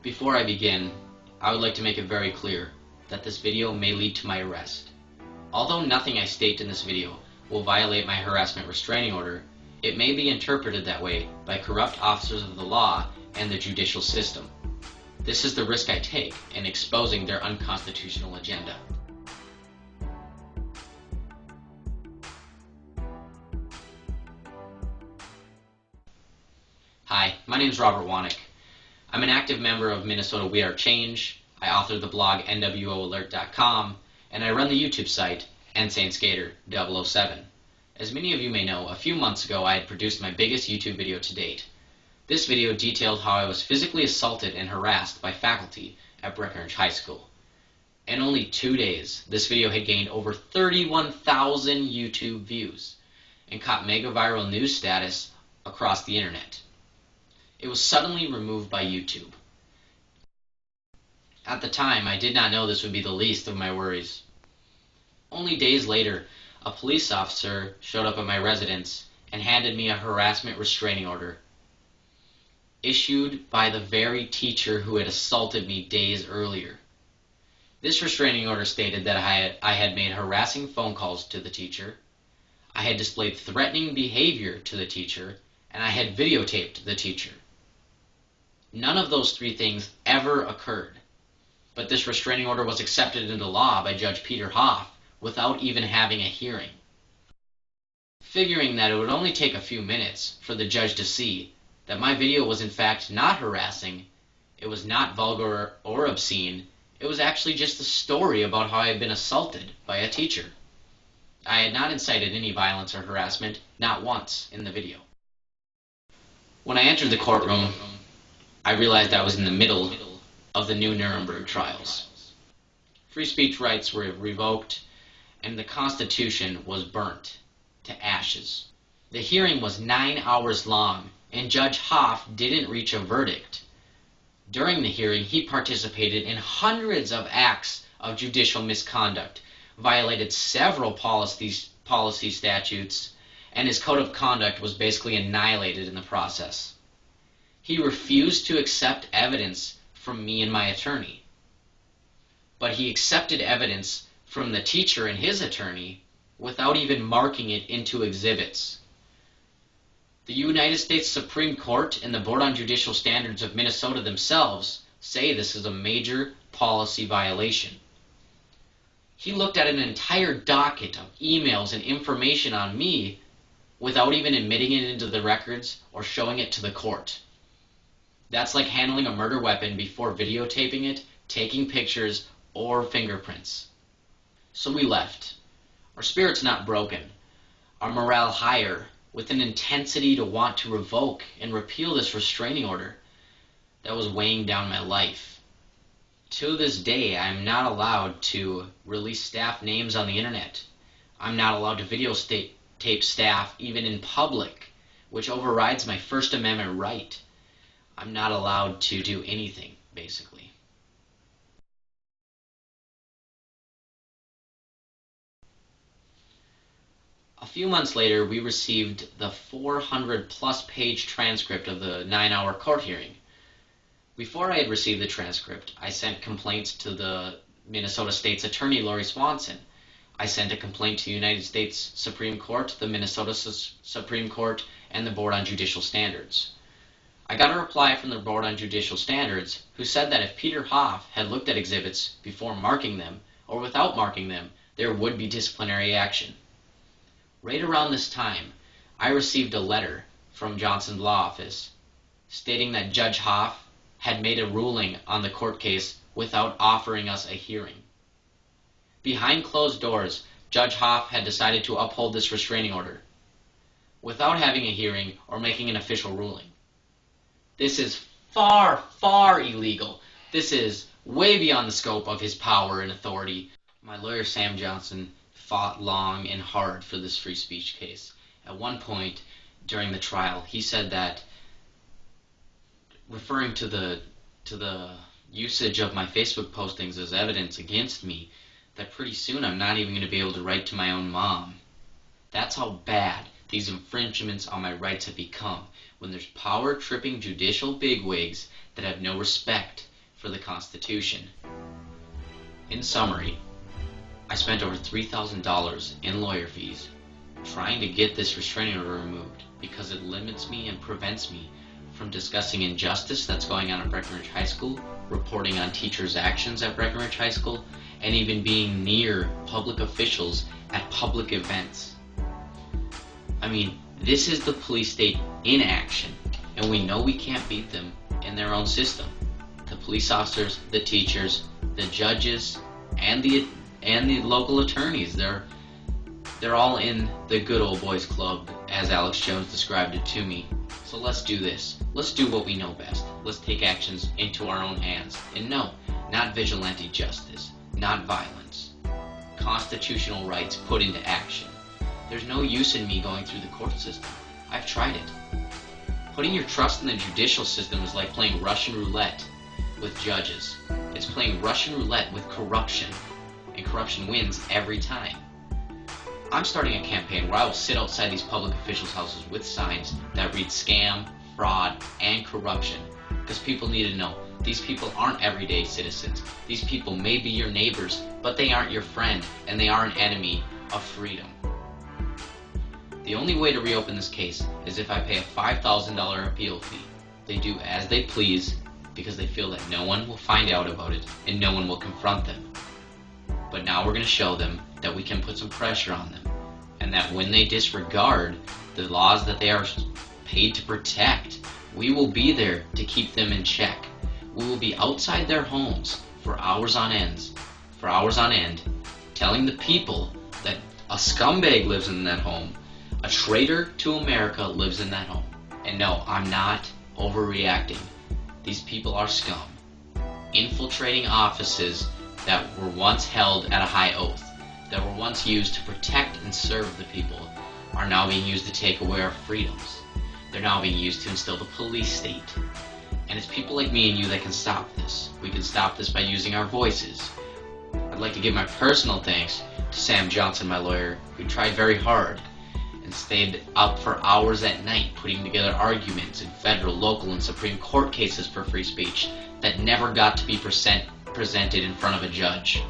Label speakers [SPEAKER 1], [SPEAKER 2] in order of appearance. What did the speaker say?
[SPEAKER 1] Before I begin, I would like to make it very clear that this video may lead to my arrest. Although nothing I state in this video will violate my harassment restraining order, it may be interpreted that way by corrupt officers of the law and the judicial system. This is the risk I take in exposing their unconstitutional agenda. Hi, my name is Robert Wanek. I'm an active member of Minnesota We Are Change. I author the blog NWOalert.com, and I run the YouTube site NSaneSkater007. As many of you may know, a few months ago I had produced my biggest YouTube video to date. This video detailed how I was physically assaulted and harassed by faculty at Breckenridge High School. In only 2 days, this video had gained over 31,000 YouTube views and caught mega viral news status across the internet. It was suddenly removed by YouTube. At the time, I did not know this would be the least of my worries. Only days later, a police officer showed up at my residence and handed me a harassment restraining order, issued by the very teacher who had assaulted me days earlier. This restraining order stated that I had made harassing phone calls to the teacher, I had displayed threatening behavior to the teacher, and I had videotaped the teacher. None of those three things ever occurred, but this restraining order was accepted into law by Judge Peter Hoff without even having a hearing. Figuring that it would only take a few minutes for the judge to see that my video was in fact not harassing, it was not vulgar or obscene, it was actually just a story about how I had been assaulted by a teacher. I had not incited any violence or harassment, not once in the video. When I entered the courtroom, I realized I was in the middle of the new Nuremberg trials. Free speech rights were revoked, and the Constitution was burnt to ashes. The hearing was 9 hours long, and Judge Hoff didn't reach a verdict. During the hearing, he participated in hundreds of acts of judicial misconduct, violated several policy statutes, and his code of conduct was basically annihilated in the process. He refused to accept evidence from me and my attorney, but he accepted evidence from the teacher and his attorney without even marking it into exhibits. The United States Supreme Court and the Board on Judicial Standards of Minnesota themselves say this is a major policy violation. He looked at an entire docket of emails and information on me without even admitting it into the records or showing it to the court. That's like handling a murder weapon before videotaping it, taking pictures, or fingerprints. So we left. Our spirits not broken, our morale higher, with an intensity to want to revoke and repeal this restraining order that was weighing down my life. To this day, I am not allowed to release staff names on the internet. I'm not allowed to videotape staff even in public, which overrides my First Amendment right. I'm not allowed to do anything, basically. A few months later, we received the 400-plus page transcript of the 9-hour court hearing. Before I had received the transcript, I sent complaints to the Minnesota State's Attorney, Lori Swanson. I sent a complaint to the United States Supreme Court, the Minnesota Supreme Court, and the Board on Judicial Standards. I got a reply from the Board on Judicial Standards who said that if Peter Hoff had looked at exhibits before marking them or without marking them, there would be disciplinary action. Right around this time, I received a letter from Johnson's law office stating that Judge Hoff had made a ruling on the court case without offering us a hearing. Behind closed doors, Judge Hoff had decided to uphold this restraining order without having a hearing or making an official ruling. This is far, far illegal. This is way beyond the scope of his power and authority. My lawyer, Sam Johnson, fought long and hard for this free speech case. At one point during the trial, he said that, referring to the usage of my Facebook postings as evidence against me, that pretty soon I'm not even going to be able to write to my own mom. That's how bad these infringements on my rights have become, when there's power-tripping judicial bigwigs that have no respect for the Constitution. In summary, I spent over $3,000 in lawyer fees trying to get this restraining order removed because it limits me and prevents me from discussing injustice that's going on at Breckenridge High School, reporting on teachers' actions at Breckenridge High School, and even being near public officials at public events. I mean, this is the police state in action, and we know we can't beat them in their own system. The police officers, the teachers, the judges, and the local attorneys, they're all in the good old boys club, as Alex Jones described it to me. So let's do this. Let's do what we know best. Let's take actions into our own hands. And no, not vigilante justice, not violence. Constitutional rights put into action. There's no use in me going through the court system. I've tried it. Putting your trust in the judicial system is like playing Russian roulette with judges. It's playing Russian roulette with corruption, and corruption wins every time. I'm starting a campaign where I will sit outside these public officials' houses with signs that read scam, fraud, and corruption, because people need to know these people aren't everyday citizens. These people may be your neighbors, but they aren't your friend, and they are an enemy of freedom. The only way to reopen this case is if I pay a $5,000 appeal fee. They do as they please because they feel that no one will find out about it and no one will confront them. But now we're going to show them that we can put some pressure on them, and that when they disregard the laws that they are paid to protect, we will be there to keep them in check. We will be outside their homes for hours on end, telling the people that a scumbag lives in that home, a traitor to America lives in that home. And no, I'm not overreacting. These people are scum, infiltrating offices that were once held at a high oath, that were once used to protect and serve the people, are now being used to take away our freedoms. They're now being used to instill the police state. And it's people like me and you that can stop this. We can stop this by using our voices. I'd like to give my personal thanks to Sam Johnson, my lawyer, who tried very hard and stayed up for hours at night putting together arguments in federal, local, and Supreme Court cases for free speech that never got to be presented in front of a judge.